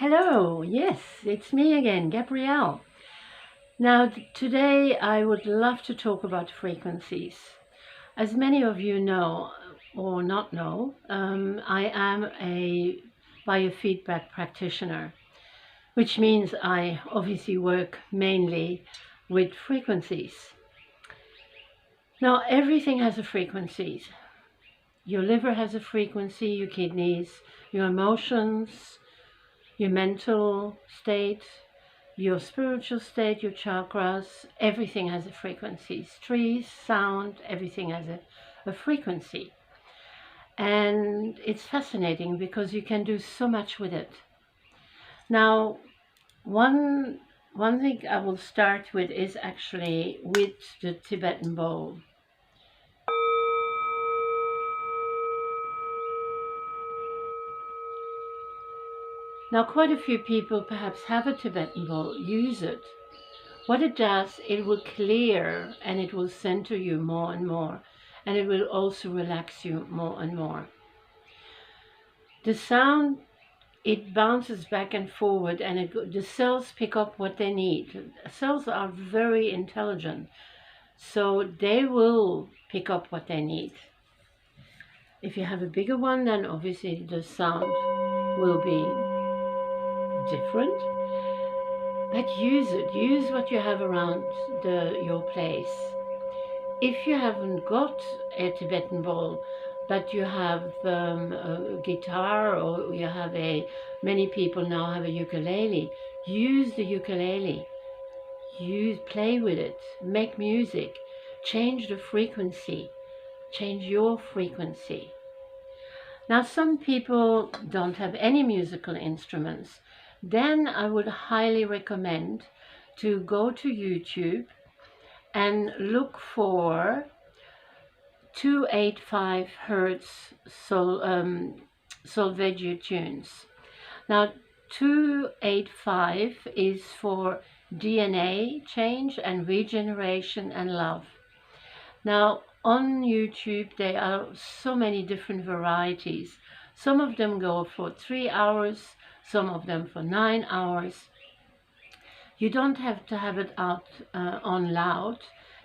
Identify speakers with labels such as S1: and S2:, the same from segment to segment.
S1: Hello, yes, it's me again, Gabrielle. Now, today I would love to talk about frequencies. As many of you know or not know, I am a biofeedback practitioner, which means I obviously work mainly with frequencies. Now, everything has a frequency. Your liver has a frequency, your kidneys, your emotions, your mental state, your spiritual state, your chakras, everything has a frequency. Trees, sound, everything has a frequency. And it's fascinating because you can do so much with it. Now, one thing I will start with is actually with the Tibetan bowl. Now, quite a few people perhaps have a Tibetan bowl, use it. What it does, it will clear and it will center you more and more, and it will also relax you more and more. The sound, it bounces back and forward, and the cells pick up what they need. Cells are very intelligent, so they will pick up what they need. If you have a bigger one, then obviously the sound will be different. But use it. Use what you have around your place. If you haven't got a Tibetan bowl, but you have a guitar, or you have many people now have a ukulele, use the ukulele. Play with it. Make music. Change the frequency. Change your frequency. Now, some people don't have any musical instruments. Then I would highly recommend to go to YouTube and look for 285 hertz solfeggio tunes. Now, 285 is for DNA change and regeneration and love. Now, on YouTube, there are so many different varieties. Some of them go for 3 hours, some of them for 9 hours. You don't have to have it out on loud.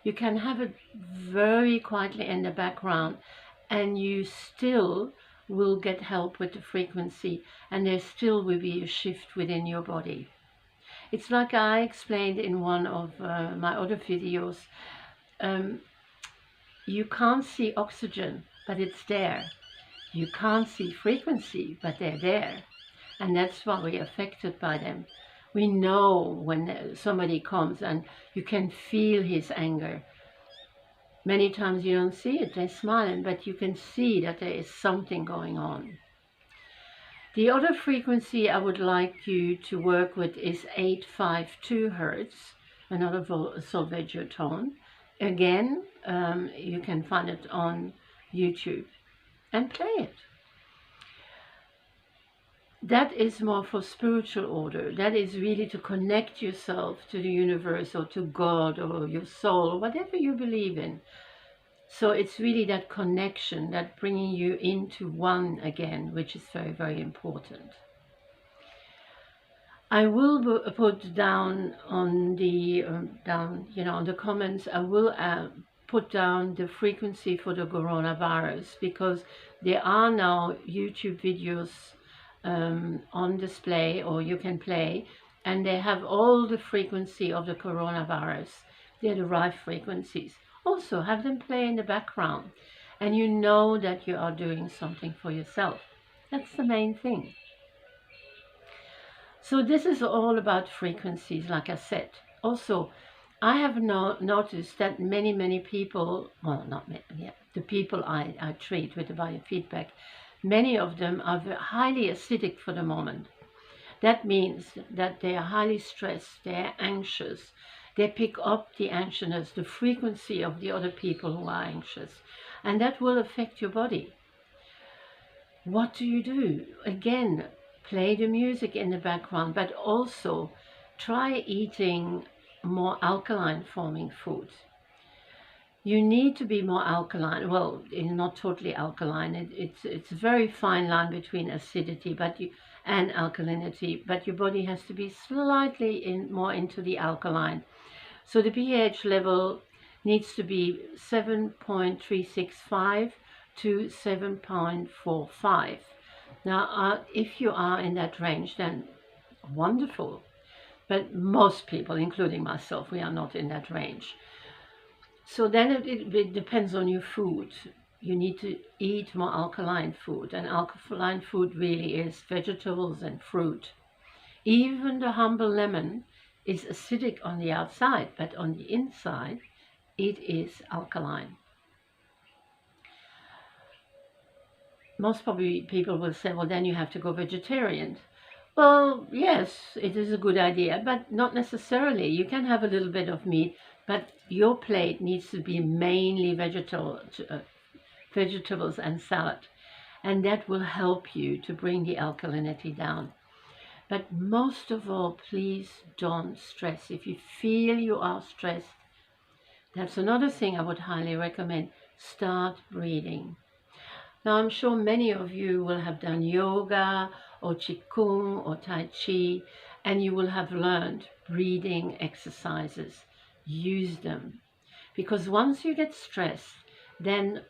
S1: You can have it very quietly in the background, and you still will get help with the frequency, and there still will be a shift within your body. It's like I explained in one of my other videos. You can't see oxygen, but it's there. You can't see frequency, but they're there. And that's why we're affected by them. We know when somebody comes and you can feel his anger. Many times you don't see it, they're smiling, but you can see that there is something going on. The other frequency I would like you to work with is 852 hertz, another solfeggio tone. Again, you can find it on YouTube and play it. That is more for spiritual order. That is really to connect yourself to the universe or to God or your soul or whatever you believe in. So it's really that connection, that bringing you into one again, which is very, very important. I will put down on the on the comments. I will put down the frequency for the coronavirus, because there are now YouTube videos on display, or you can play, and they have all the frequency of the coronavirus. They're the Rife frequencies. Also, have them play in the background, and you know that you are doing something for yourself. That's the main thing. So this is all about frequencies, like I said. Also, I have noticed that many people, well, not many, yeah, the people I treat with the biofeedback, many of them are highly acidic for the moment. That means that they are highly stressed, they're anxious, they pick up the anxiousness, the frequency of the other people who are anxious, and that will affect your body. What do? Again, play the music in the background, but also try eating more alkaline forming foods. You need to be more alkaline. Well, it's not totally alkaline. It's a very fine line between acidity, but and alkalinity, but your body has to be slightly more into the alkaline. So the pH level needs to be 7.365 to 7.45. Now, if you are in that range, then wonderful. But most people, including myself, we are not in that range. So then it depends on your food. You need to eat more alkaline food, and alkaline food really is vegetables and fruit. Even the humble lemon is acidic on the outside, but on the inside, it is alkaline. Most probably people will say, well, then you have to go vegetarian. Well, yes, it is a good idea, but not necessarily. You can have a little bit of meat, but your plate needs to be mainly vegetables and salad, and that will help you to bring the alkalinity down. But most of all, please don't stress. If you feel you are stressed, that's another thing I would highly recommend. Start breathing. Now, I'm sure many of you will have done yoga or qigong or tai chi, and you will have learned breathing exercises. Use them. Because once you get stressed, then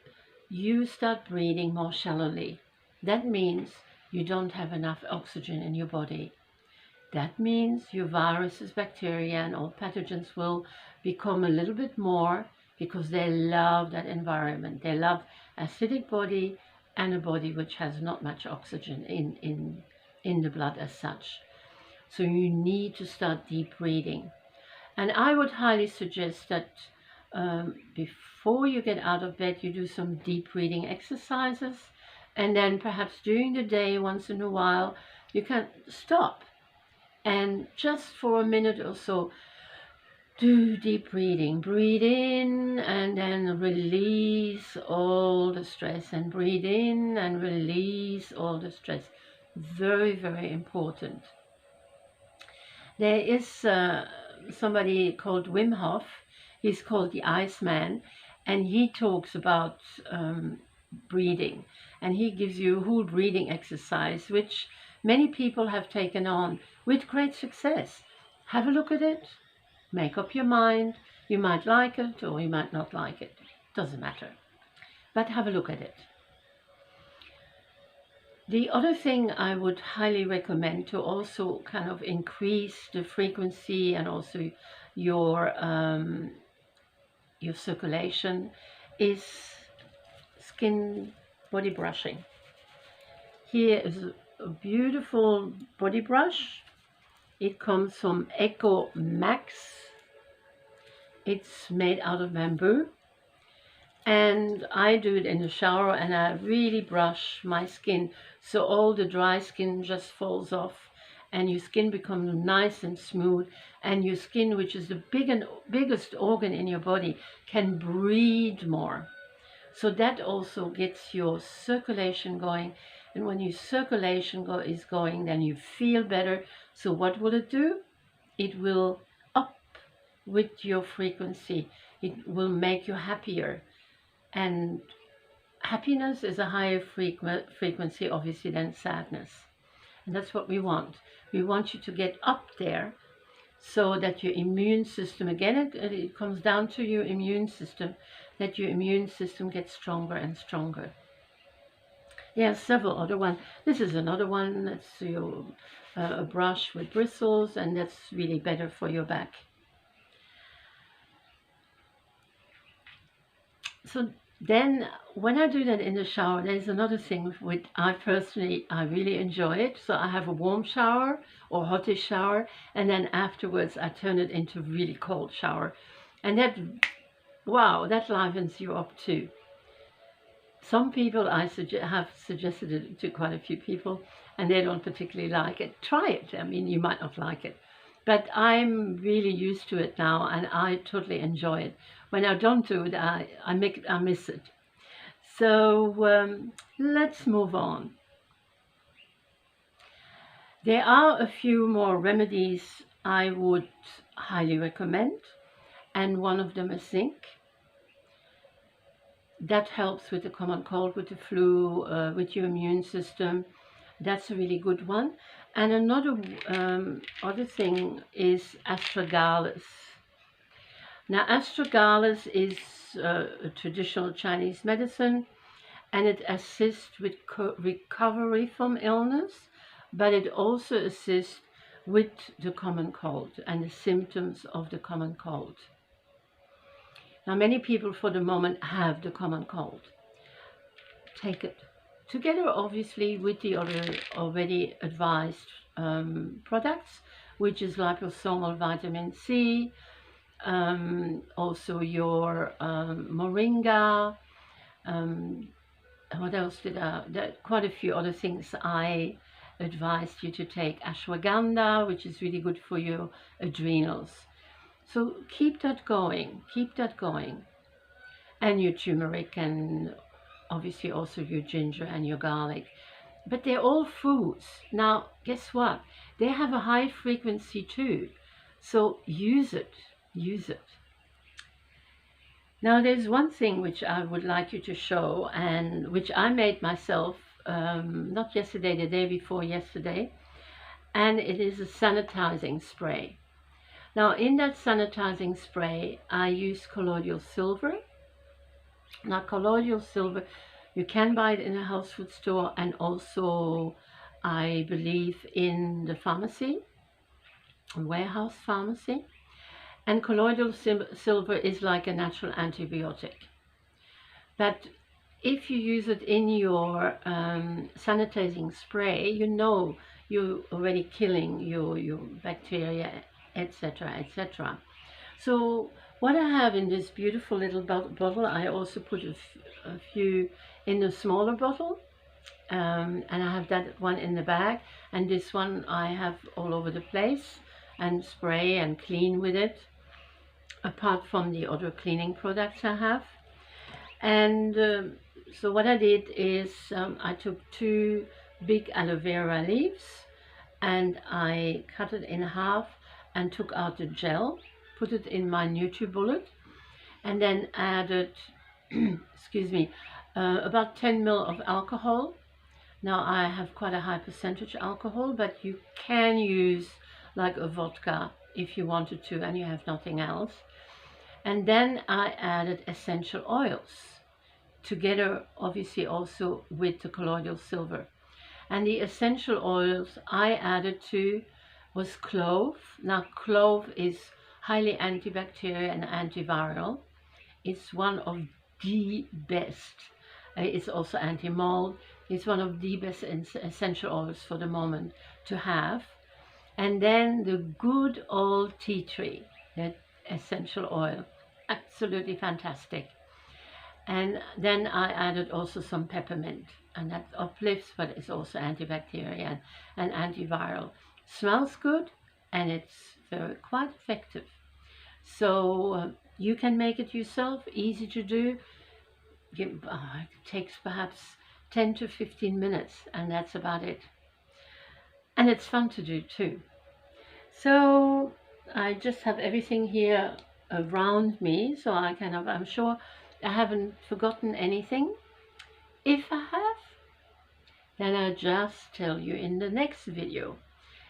S1: you start breathing more shallowly. That means you don't have enough oxygen in your body. That means your viruses, bacteria, and all pathogens will become a little bit more, because they love that environment. They love acidic body and a body which has not much oxygen in the blood as such. So you need to start deep breathing. And I would highly suggest that before you get out of bed, you do some deep breathing exercises. And then perhaps during the day, once in a while, you can stop. And just for a minute or so, do deep breathing. Breathe in and then release all the stress, and breathe in and release all the stress. Very, very important. There is somebody called Wim Hof. He's called the Iceman, and he talks about breathing, and he gives you a whole breathing exercise, which many people have taken on with great success. Have a look at it. Make up your mind. You might like it or you might not like it. Doesn't matter. But have a look at it. The other thing I would highly recommend to also kind of increase the frequency and also your circulation is skin body brushing. Here is a beautiful body brush. It comes from Eco Max. It's made out of bamboo, and I do it in the shower, and I really brush my skin so all the dry skin just falls off and your skin becomes nice and smooth, and your skin, which is the biggest organ in your body, can breathe more. So that also gets your circulation going, and when your circulation is going, then you feel better. So what will it do? It will up with your frequency. It will make you happier, and happiness is a higher frequency obviously than sadness, and that's what we want. We want you to get up there so that your immune system, again it comes down to your immune system, that your immune system gets stronger and stronger. There are several other ones. This is another one. That's your a brush with bristles, and that's really better for your back. So then when I do that in the shower, there's another thing which I really enjoy it. So I have a warm shower or hottest shower, and then afterwards I turn it into a really cold shower. And that livens you up too. Some people have suggested it to quite a few people, and they don't particularly like it. Try it. I mean, you might not like it, but I'm really used to it now, and I totally enjoy it. When I don't do it, I miss it. So let's move on. There are a few more remedies I would highly recommend, and one of them is zinc. That helps with the common cold, with the flu, with your immune system. That's a really good one. And another other thing is Astragalus. Now, Astragalus is a traditional Chinese medicine, and it assists with recovery from illness, but it also assists with the common cold and the symptoms of the common cold. Now, many people for the moment have the common cold. Take it together, obviously, with the other already advised products, which is liposomal vitamin C, also your moringa. What else did quite a few other things I advised you to take. Ashwaganda, which is really good for your adrenals. So keep that going, and your turmeric, and obviously also your ginger and your garlic. But they're all foods. Now, guess what? They have a high frequency too. So use it. Now, there's one thing which I would like you to show, and which I made myself, not yesterday, the day before yesterday, and it is a sanitizing spray. Now, in that sanitizing spray, I use colloidal silver. Now, colloidal silver, you can buy it in a health food store, and also, I believe, in the pharmacy, a warehouse pharmacy. And colloidal silver is like a natural antibiotic. But if you use it in your sanitizing spray, you know you're already killing your bacteria, etc., etc. So what I have in this beautiful little bottle, I also put a few in the smaller bottle, and I have that one in the bag, and this one I have all over the place, and spray and clean with it, apart from the other cleaning products I have. And so what I did is I took 2 big aloe vera leaves, and I cut it in half and took out the gel, put it in my NutriBullet, and then added excuse me, about 10 ml of alcohol. Now, I have quite a high percentage alcohol, but you can use like a vodka if you wanted to and you have nothing else. And then I added essential oils together, obviously also with the colloidal silver. And the essential oils I added to was clove. Now, clove is highly antibacterial and antiviral. It's one of the best. It's also anti-mold. It's one of the best essential oils for the moment to have. And then the good old tea tree, that essential oil, absolutely fantastic. And then I added also some peppermint, and that uplifts, but it's also antibacterial and antiviral. Smells good, and it's quite effective. So you can make it yourself, easy to do. It takes perhaps 10 to 15 minutes, and that's about it. And it's fun to do too. So I just have everything here around me, so I'm sure I haven't forgotten anything. If I have, then I'll just tell you in the next video.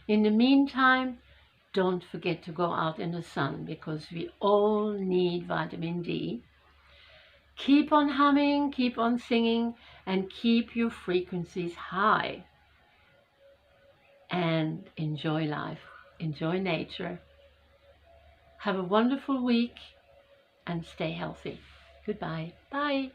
S1: In the meantime, don't forget to go out in the sun, because we all need vitamin D. Keep on humming, keep on singing, and keep your frequencies high. And enjoy life, enjoy nature. Have a wonderful week and stay healthy. Goodbye. Bye.